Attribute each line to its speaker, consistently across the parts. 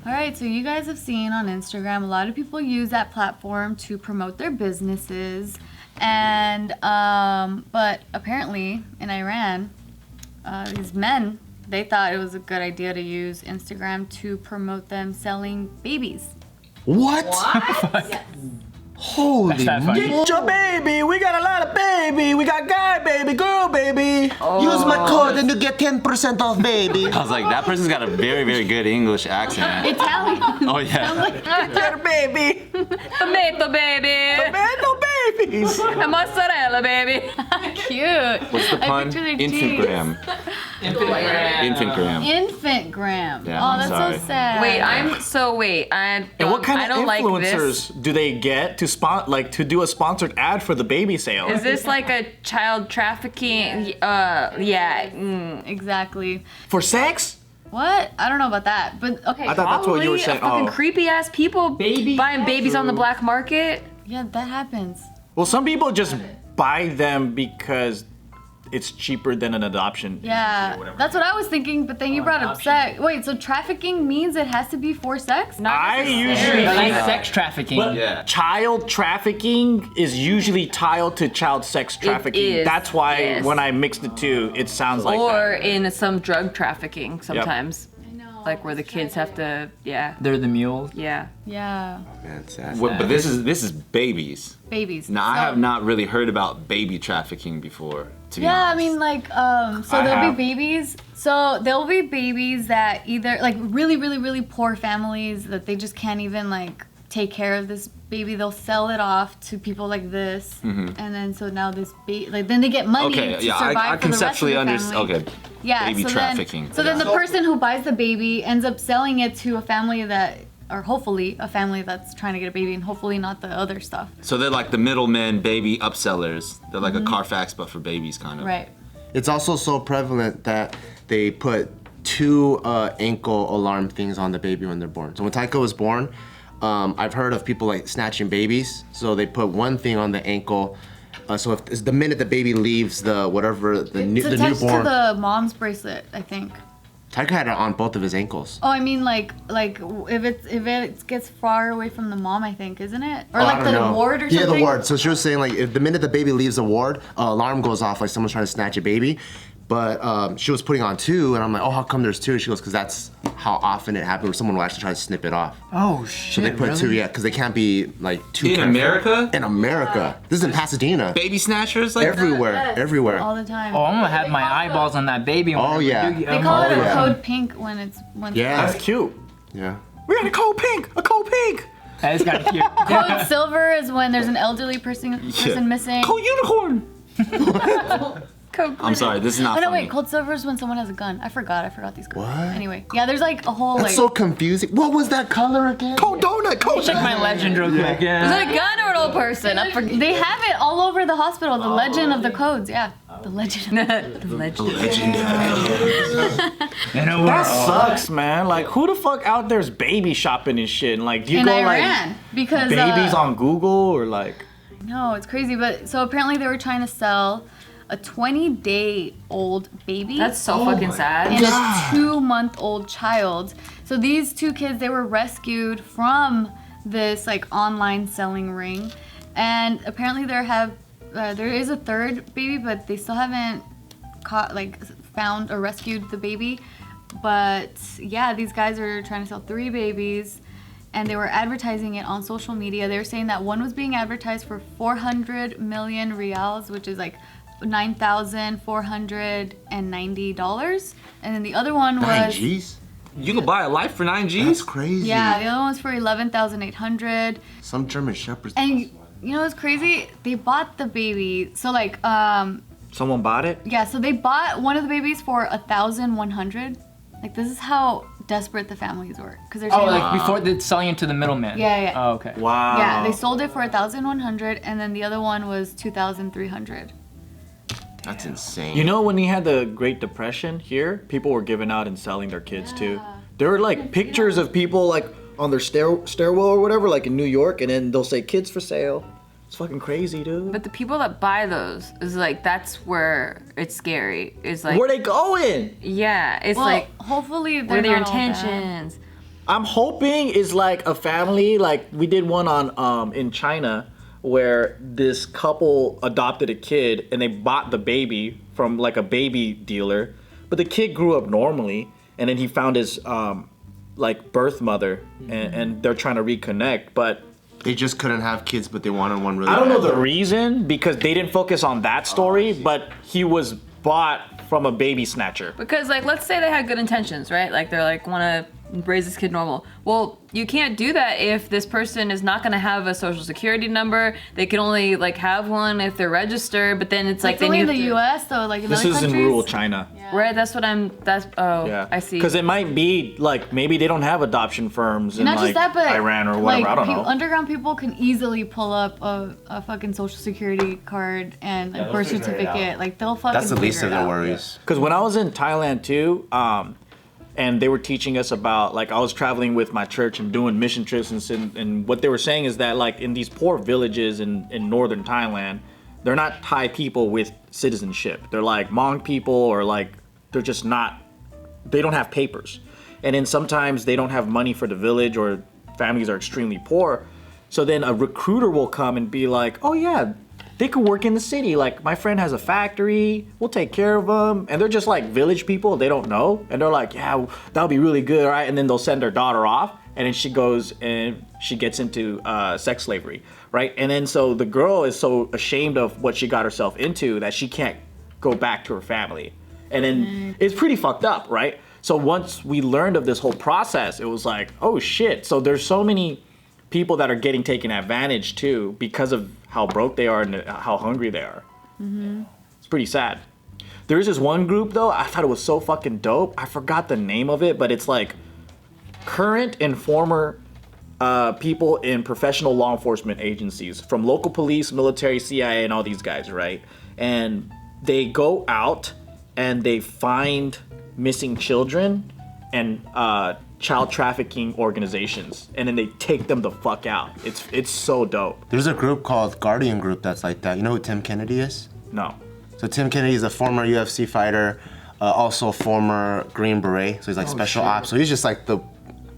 Speaker 1: All right, so you guys have seen on Instagram, a lot of people use that platform to promote their businesses. And, but apparently in Iran, these men, they thought it was a good idea to use Instagram to promote them selling babies.
Speaker 2: What?
Speaker 1: Yes.
Speaker 2: Holy
Speaker 3: Get your baby, we got a lot of baby. We got guy baby, girl baby.
Speaker 2: Use my code and you get 10% off, baby.
Speaker 4: I was like, that person's got a very, very good English accent.
Speaker 1: Italian.
Speaker 4: Oh yeah.
Speaker 3: Get a baby.
Speaker 5: Tomato baby.
Speaker 3: No babies.
Speaker 5: And mozzarella baby.
Speaker 1: Cute.
Speaker 4: What's the pun? Infantgram. Infantgram.
Speaker 1: Infantgram.
Speaker 4: Yeah,
Speaker 1: Oh,
Speaker 4: I'm
Speaker 1: that's
Speaker 4: sorry.
Speaker 1: so sad.
Speaker 3: And what kind
Speaker 5: I
Speaker 3: of
Speaker 5: don't like
Speaker 3: influencers
Speaker 5: this.
Speaker 3: do they get to to do a sponsored ad for the baby sale?
Speaker 5: Is this like a child trafficking? Yeah.
Speaker 1: Exactly.
Speaker 3: For sex?
Speaker 1: What? I don't know about that, but okay.
Speaker 3: I thought that's what you were
Speaker 5: Probably
Speaker 3: saying.
Speaker 5: fucking
Speaker 3: Oh.
Speaker 5: creepy ass people buying babies on the black market.
Speaker 1: Yeah, that happens.
Speaker 3: Well, some people just buy them because it's cheaper than an adoption.
Speaker 1: Yeah, that's what I was thinking, but then you brought up sex. Wait, so trafficking means it has to be for sex?
Speaker 3: I usually
Speaker 6: Like sex trafficking.
Speaker 4: Yeah.
Speaker 3: child trafficking is usually tied to child sex trafficking.
Speaker 5: is,
Speaker 3: That's why
Speaker 5: yes.
Speaker 3: when I mix the two, it sounds like
Speaker 5: Or
Speaker 3: that.
Speaker 5: in some drug trafficking sometimes. Like where the kids have to,
Speaker 6: They're the mules.
Speaker 5: yeah.
Speaker 1: Yeah,
Speaker 4: Man, sad. But this is babies.
Speaker 1: babies.
Speaker 4: Now I
Speaker 1: So-
Speaker 4: have not really heard about baby trafficking before. To be
Speaker 1: Yeah, I
Speaker 4: honest.
Speaker 1: mean, like, so
Speaker 4: I
Speaker 1: there'll
Speaker 4: have.
Speaker 1: be babies. So there'll be babies that either, like, really, really, really poor families that they just can't even, like, take care of this baby. They'll sell it off to people like this. And then, so now this baby, like, then they get money
Speaker 4: Okay,
Speaker 1: to
Speaker 4: yeah,
Speaker 1: survive
Speaker 4: I
Speaker 1: for the rest of
Speaker 4: conceptually
Speaker 1: the
Speaker 4: understand.
Speaker 1: family.
Speaker 4: Okay.
Speaker 1: Yeah,
Speaker 4: Baby
Speaker 1: so
Speaker 4: trafficking.
Speaker 1: Then, so then the person who buys the baby ends up selling it to a family that, or hopefully a family that's trying to get a baby and hopefully not the other stuff.
Speaker 4: So they're like the middlemen, baby upsellers. They're like a Carfax, but for babies, kind of.
Speaker 1: Right.
Speaker 2: It's also so prevalent that they put 2 ankle alarm things on the baby when they're born. So when Taika was born, I've heard of people like snatching babies. So they put one thing on the ankle. So if the minute the baby leaves the whatever the
Speaker 1: It's attached
Speaker 2: newborn,
Speaker 1: to the mom's bracelet, I think.
Speaker 2: Taika had it on both of his ankles.
Speaker 1: Oh, I mean, like if it gets far away from the mom, I think, isn't it? Or
Speaker 2: Oh, I
Speaker 1: like
Speaker 2: don't
Speaker 1: the
Speaker 2: know.
Speaker 1: ward or
Speaker 2: Yeah,
Speaker 1: something.
Speaker 2: the ward. So she was saying like if the minute the baby leaves the ward, alarm goes off like someone's trying to snatch a baby. But she was putting on 2, and I'm like, oh, how come there's 2? She goes, because that's how often it happens where someone will actually try to snip it off.
Speaker 6: Oh shit.
Speaker 2: So they put 2, yeah, because they can't be like too
Speaker 4: In
Speaker 2: careful.
Speaker 4: America?
Speaker 2: In America. This is in Pasadena.
Speaker 4: Baby snatchers like
Speaker 2: Everywhere,
Speaker 1: Yes,
Speaker 2: everywhere.
Speaker 1: all the time.
Speaker 6: Oh, I'm gonna have my eyeballs on that baby.
Speaker 2: Oh,
Speaker 6: whenever
Speaker 2: yeah.
Speaker 6: we do get
Speaker 1: They
Speaker 6: them.
Speaker 1: call it a
Speaker 2: yeah.
Speaker 1: code pink when it's
Speaker 2: Yeah.
Speaker 3: That's cute.
Speaker 2: Yeah.
Speaker 3: We got a cold pink, a cold pink.
Speaker 6: That is kind of cute.
Speaker 1: Code silver is when there's an elderly person missing.
Speaker 3: Cold unicorn.
Speaker 4: I'm sorry, this is not
Speaker 1: Oh no,
Speaker 4: funny.
Speaker 1: wait, cold silver is when someone has a gun. I forgot these codes.
Speaker 2: What?
Speaker 1: Anyway, yeah, there's like a whole
Speaker 2: That's
Speaker 1: like.
Speaker 2: so confusing. What was that color again?
Speaker 3: Cold donut, cold
Speaker 6: Check my legend real quick.
Speaker 5: Is
Speaker 6: Yeah.
Speaker 5: it a gun or an old person? I forget.
Speaker 1: They have it all over the hospital. The legend of the codes. Yeah, the legend.
Speaker 5: The legend.
Speaker 6: You know
Speaker 3: That
Speaker 6: what?
Speaker 3: sucks, man. Like, who the fuck out there's baby shopping and shit? And like, do you
Speaker 1: In
Speaker 3: go
Speaker 1: Iran,
Speaker 3: like
Speaker 1: because
Speaker 3: babies on Google or like?
Speaker 1: No, it's crazy. But so apparently they were trying to sell a 20-day-old baby.
Speaker 5: That's so fucking sad.
Speaker 1: And a 2-month-old child. So these 2 kids, they were rescued from this like online selling ring, and apparently there is a 3rd baby, but they still haven't found or rescued the baby. But yeah, these guys are trying to sell 3 babies, and they were advertising it on social media. They were saying that one was being advertised for 400 million reals, which is like $9,490, and then the other one was
Speaker 2: 9 G's?
Speaker 4: You could buy a life for 9 G's?
Speaker 2: That's crazy.
Speaker 1: yeah, the other one was for 11,800.
Speaker 2: Some German shepherds.
Speaker 1: And you know what's crazy? They bought the baby. So like
Speaker 3: Someone bought it?
Speaker 1: yeah, so they bought one of the babies for 1,100. Like this is how desperate the families were, because they're saying
Speaker 6: Oh, like before they're selling it to the middleman.
Speaker 1: Yeah, yeah.
Speaker 6: Oh, okay.
Speaker 3: Wow.
Speaker 1: yeah, they sold it for 1,100, and then the other one was 2,300.
Speaker 2: That's insane.
Speaker 3: You know when he had the Great Depression here, people were giving out and selling their kids too. There were like pictures of people like on their stairwell or whatever, like in New York, and then they'll say kids for sale. It's fucking crazy, dude.
Speaker 5: But the people that buy those is like, that's where it's scary. It's like,
Speaker 3: Where they going?
Speaker 5: yeah, it's
Speaker 1: Well,
Speaker 5: like,
Speaker 1: hopefully
Speaker 5: what
Speaker 1: they're
Speaker 5: are their
Speaker 1: not all bad.
Speaker 5: intentions?
Speaker 3: I'm hoping is like a family. Like we did one on in China where this couple adopted a kid and they bought the baby from like a baby dealer, but the kid grew up normally, and then he found his like birth mother, and they're trying to reconnect, but
Speaker 2: They just couldn't have kids, but they wanted one really
Speaker 3: I don't know
Speaker 2: bad.
Speaker 3: the reason because they didn't focus on that story, but he was bought from a baby snatcher.
Speaker 5: Because, like, let's say they had good intentions, right? Like, they're like, want to raise this kid normal. Well, you can't do that if this person is not going to have a social security number. They can only, like, have one if they're registered, but then it's like
Speaker 1: It's
Speaker 5: they
Speaker 1: only
Speaker 5: need
Speaker 1: in the
Speaker 5: to,
Speaker 1: U.S. though, like in
Speaker 3: This
Speaker 1: other
Speaker 3: is
Speaker 1: countries.
Speaker 3: in rural China.
Speaker 5: Right,
Speaker 3: Yeah,
Speaker 5: I see.
Speaker 3: Because it might be like maybe they don't have adoption firms in
Speaker 1: Not
Speaker 3: like
Speaker 1: just that, but
Speaker 3: Iran or whatever.
Speaker 1: like,
Speaker 3: I don't know.
Speaker 1: underground people can easily pull up a fucking social security card and a birth
Speaker 2: figure it out.
Speaker 1: certificate. Like they'll fucking.
Speaker 2: That's the least
Speaker 1: figure
Speaker 2: of
Speaker 1: it
Speaker 2: their
Speaker 1: out.
Speaker 2: worries.
Speaker 3: Because when I was in Thailand too, and they were teaching us about like I was traveling with my church and doing mission trips and what they were saying is that like in these poor villages in northern Thailand, they're not Thai people with citizenship. They're like Hmong people or like they're just not. They don't have papers, and then sometimes they don't have money for the village or families are extremely poor. So then a recruiter will come and be like, "Oh yeah, they could work in the city. Like my friend has a factory. We'll take care of them." And they're just like village people. They don't know, and they're like, "Yeah, that'll be really good, right?" And then they'll send their daughter off, and then she goes and she gets into sex slavery, right? And then so the girl is so ashamed of what she got herself into that she can't go back to her family. And then it's pretty fucked up, right? So once we learned of this whole process, it was like, oh shit. So there's so many people that are getting taken advantage too because of how broke they are and how hungry they are. It's pretty sad. There is this one group though, I thought it was so fucking dope. I forgot the name of it, but it's like current and former people in professional law enforcement agencies from local police, military, CIA, and all these guys, right? And they go out and they find missing children and child trafficking organizations, and then they take them the fuck out. It's so dope.
Speaker 2: There's a group called Guardian Group that's like that. You know who Tim Kennedy is?
Speaker 3: No.
Speaker 2: So Tim Kennedy is a former UFC fighter, also former Green Beret. So he's like special ops. So he's just like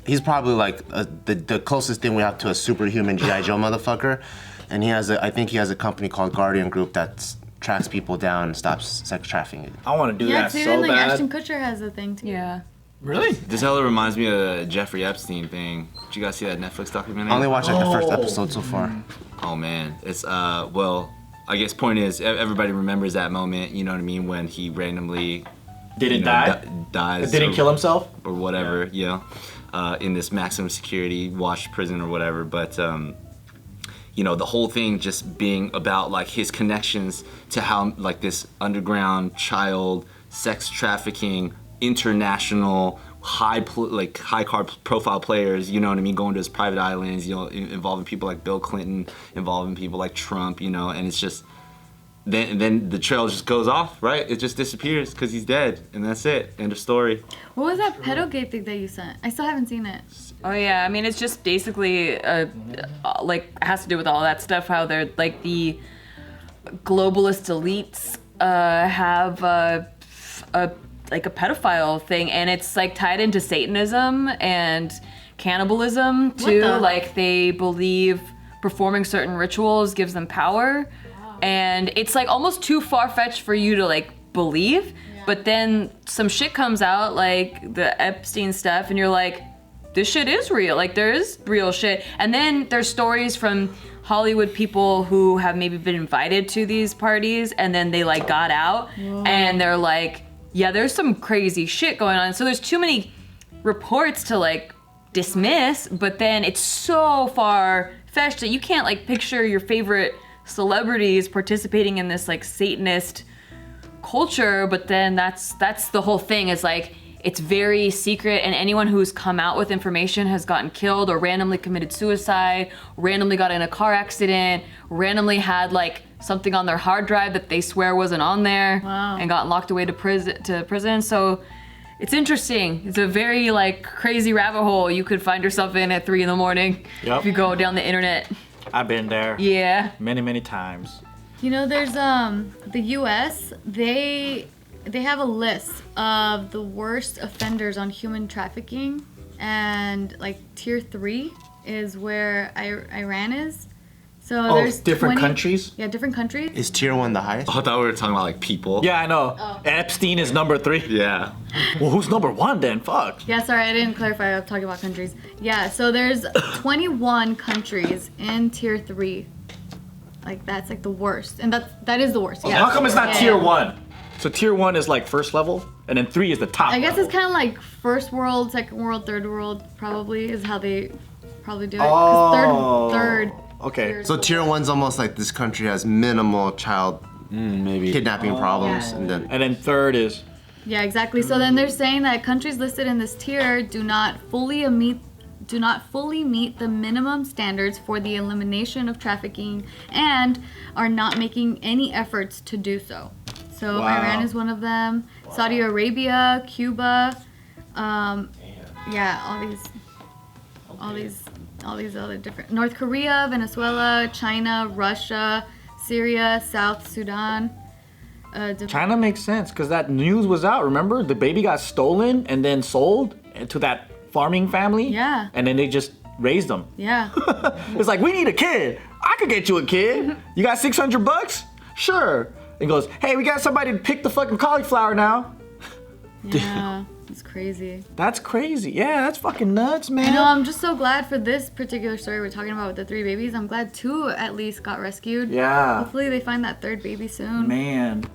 Speaker 2: he's probably like the closest thing we have to a superhuman G.I. Joe motherfucker. And I think he has a company called Guardian Group that tracks people down and stops sex trafficking.
Speaker 3: I want to do
Speaker 1: Yeah,
Speaker 3: that
Speaker 1: too.
Speaker 3: so
Speaker 1: And like
Speaker 3: bad.
Speaker 1: Ashton Kutcher has a thing too.
Speaker 5: Yeah.
Speaker 6: Really?
Speaker 4: This hella reminds me of the Jeffrey Epstein thing. Did you guys see that Netflix documentary?
Speaker 2: I only watched like the first episode so far.
Speaker 4: Oh man, it's well, I guess point is everybody remembers that moment. You know what I mean when he randomly
Speaker 3: Didn't die?
Speaker 4: dies.
Speaker 3: Didn't
Speaker 4: or,
Speaker 3: kill himself?
Speaker 4: or whatever. You know, in this maximum security watch prison or whatever. But you know, the whole thing just being about like his connections to how like this underground child sex trafficking international high profile players, you know what I mean, going to his private islands, you know, involving people like Bill Clinton, involving people like Trump, you know, and it's just then the trail just goes off, right? It just disappears because he's dead, and that's it. End of story.
Speaker 1: What was that pedogate thing that you sent? I still haven't seen it.
Speaker 5: Oh yeah, I mean it's just basically like it has to do with all that stuff. How they're like the globalist elites have a like a pedophile thing, and it's like tied into Satanism and cannibalism too.
Speaker 1: the-
Speaker 5: Like they believe performing certain rituals gives them power, and it's like almost too far-fetched for you to like believe. But then some shit comes out like the Epstein stuff, and you're like, this shit is real. Like there is real shit. And then there's stories from Hollywood people who have maybe been invited to these parties and then they like got out and they're like, yeah, there's some crazy shit going on. So there's too many reports to like dismiss, but then it's so far-fetched that you can't like picture your favorite celebrities participating in this like Satanist culture, but then that's the whole thing is like it's very secret, and anyone who's come out with information has gotten killed or randomly committed suicide, randomly got in a car accident, randomly had like something on their hard drive that they swear wasn't on there, and got locked away to prison. So it's interesting. It's a very like crazy rabbit hole you could find yourself in at 3 a.m.
Speaker 3: Yep.
Speaker 5: if you go down the internet.
Speaker 3: I've been there.
Speaker 5: Yeah.
Speaker 3: Many times.
Speaker 1: You know, there's the U.S. They have a list of the worst offenders on human trafficking, and like tier 3 is where Iran is. So
Speaker 3: Oh,
Speaker 1: there's
Speaker 3: different
Speaker 1: 20
Speaker 3: countries?
Speaker 1: Yeah, different countries.
Speaker 2: Is tier 1 the highest?
Speaker 4: I thought we were talking about like people.
Speaker 3: Yeah, I know.
Speaker 1: Oh.
Speaker 3: Epstein is number 3.
Speaker 4: Yeah.
Speaker 3: Well, who's number 1 then? Fuck.
Speaker 1: Yeah, sorry, I didn't clarify. I'm talking about countries. Yeah, so there's 21 countries in tier 3. Like that's like the worst, and that is the worst. Yeah.
Speaker 3: How come it's not
Speaker 1: Yeah.
Speaker 3: tier 1? So tier 1 is like first level, and then 3 is the top.
Speaker 1: I guess
Speaker 3: level.
Speaker 1: it's kind of like first world, second world, third world. Probably is how they probably do it.
Speaker 3: Oh.
Speaker 1: 'Cause third.
Speaker 3: Okay.
Speaker 2: So tier 1's almost like this country has minimal child
Speaker 4: Maybe.
Speaker 2: kidnapping problems,
Speaker 1: Yeah.
Speaker 2: and then
Speaker 3: third is.
Speaker 1: Yeah, exactly. So then they're saying that countries listed in this tier do not fully meet the minimum standards for the elimination of trafficking and are not making any efforts to do so. So
Speaker 3: Wow.
Speaker 1: Iran is one of them. Saudi Arabia, Cuba, yeah, all these other different. North Korea, Venezuela, China, Russia, Syria, South Sudan.
Speaker 3: China makes sense because that news was out. Remember, the baby got stolen and then sold to that farming family.
Speaker 1: Yeah.
Speaker 3: And then they just raised them.
Speaker 1: Yeah.
Speaker 3: It's like, we need a kid. I could get you a kid. You got $600? Sure. And goes, hey, we got somebody to pick the fucking cauliflower now.
Speaker 1: Yeah. It's crazy.
Speaker 3: That's crazy. Yeah, that's fucking nuts, man.
Speaker 1: I know, I'm just so glad for this particular story we're talking about with the 3 babies. I'm glad 2 at least got rescued.
Speaker 3: Yeah.
Speaker 1: Hopefully they find that 3rd baby soon.
Speaker 3: Man.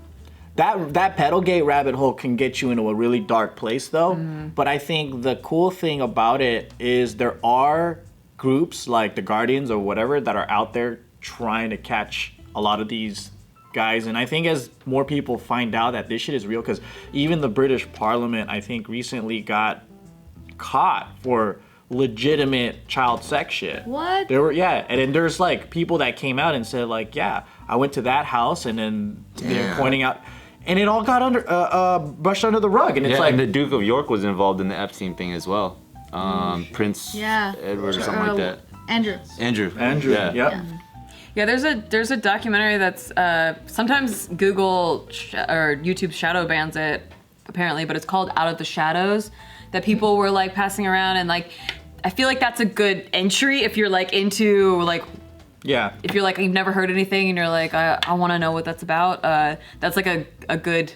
Speaker 3: That pedalgate rabbit hole can get you into a really dark place though. But I think the cool thing about it is there are groups like the Guardians or whatever that are out there trying to catch a lot of these guys. And I think as more people find out that this shit is real, because even the British Parliament, I think, recently got caught for legitimate child sex shit.
Speaker 1: What?
Speaker 3: There were, yeah, and then there's like people that came out and said like, yeah, I went to that house, and then they're
Speaker 2: Damn.
Speaker 3: pointing out, and it all got brushed under the rug, and it's
Speaker 4: Yeah,
Speaker 3: like,
Speaker 4: and the Duke of York was involved in the Epstein thing as well. Prince
Speaker 1: Yeah.
Speaker 4: Edward or something like that.
Speaker 1: Andrew.
Speaker 4: Andrew.
Speaker 3: Andrew,
Speaker 4: Yeah.
Speaker 3: yep.
Speaker 5: Yeah, there's a documentary that's sometimes Google or YouTube shadow bans it apparently, but it's called Out of the Shadows, that people were like passing around, and like I feel like that's a good entry if you're like into like,
Speaker 3: Yeah.
Speaker 5: if you're like you've never heard anything and you're like I want to know what that's about. That's like a good.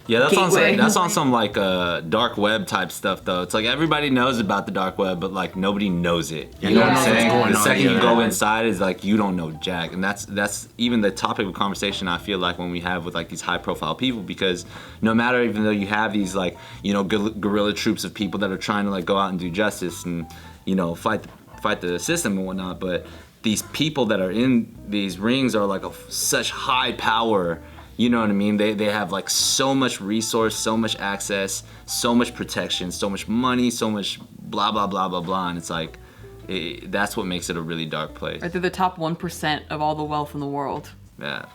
Speaker 4: Yeah, that's on
Speaker 5: Gateway.
Speaker 4: some like dark web type stuff though. It's like everybody knows about the dark web, but like nobody knows it. You know what I'm
Speaker 2: knows
Speaker 4: saying?
Speaker 2: what's going
Speaker 4: The
Speaker 2: on,
Speaker 4: second you
Speaker 2: yeah.
Speaker 4: go inside is like you don't know jack, and that's even the topic of conversation I feel like when we have with like these high profile people, because no matter, even though you have these like, you know, guerrilla troops of people that are trying to like go out and do justice and, you know, fight the system and whatnot, but these people that are in these rings are like of such high power. You know what I mean? They have like so much resource, so much access, so much protection, so much money, so much blah, blah, blah, blah, blah. And it's like, that's what makes it a really dark place.
Speaker 5: They're the top 1% of all the wealth in the world.
Speaker 4: Yeah.